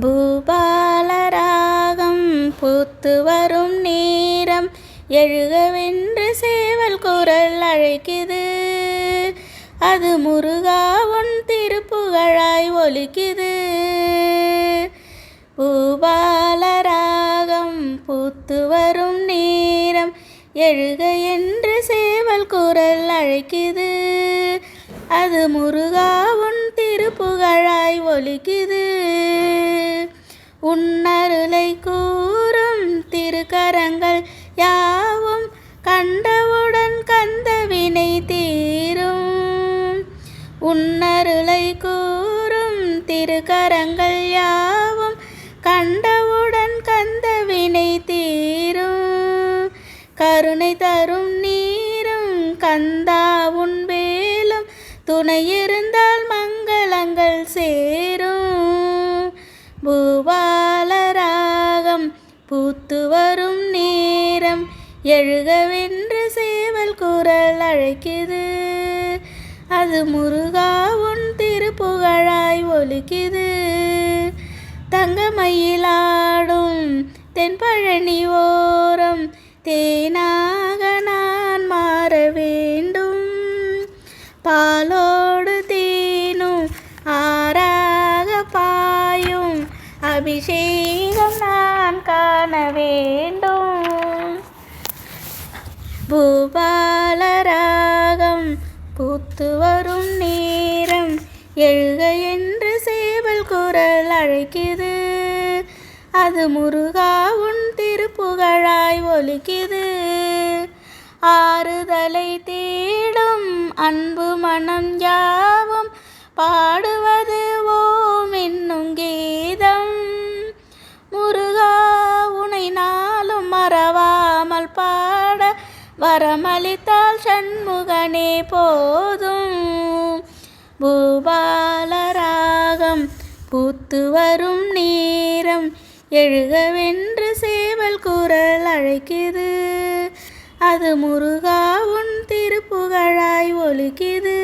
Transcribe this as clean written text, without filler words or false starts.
பூபாலராகம் பூத்து வரும் நேரம் எழுகவென்று சேவல் குரல் அழைக்குது. அது முருகா உன் திருப்புகழாய் ஒலிக்குது. பூபாலராகம் பூத்து வரும் நேரம் எழுக என்று சேவல் குரல் அழைக்குது. அது முருகா உன் திருப்புகழாய் ஒலிக்குது. உன்னருளை கூறும் திருக்கரங்கள் யாவும் கண்டவுடன் கந்தவினை தீரும். உன்னருளை கூறும் திருக்கரங்கள் யாவும் கண்டவுடன் கந்தவினை தீரும். கருணை தரும் நீரும் கந்தா உன் வேலும் துணை இருந்தால் மங்களங்கள் சேரும். பூபாலராகம் பூத்து வரும் நேரம் எழுகவென்று சேவல் குரல் அழைக்குது. அது முருகா உன் திருப்புகழாய் ஒலிக்குது. தங்கமயிலாடும் தென்பழனி ஓரம் தேனாக நான் மாற வேண்டும். பாலோடு தேனும் ஆறாக பாயும் அபிஷேகம் நான் காண வேண்டும். பூபாலராகம் பூத்து வரும் நேரம் எழுக என்று சேவல் குரல் அழைக்குது. அது முருகா உன் திருப்புகழாய் ஒலிக்குது. ஆறுதலை தேடும் அன்பு மனம் யாவும் பாடுவது ஓம் என்னும் கீதம். முருகா உனை நாளும் மறவாமல் பாட வரமளித்தால் சண்முகனே போதும். பூபாலராகம் பூத்து வரும் நேரம் எழுகவென்று சேவல் குரல் அழைக்குது. அது முருகா உன் திருப்புகழாய் ஒலிக்குது.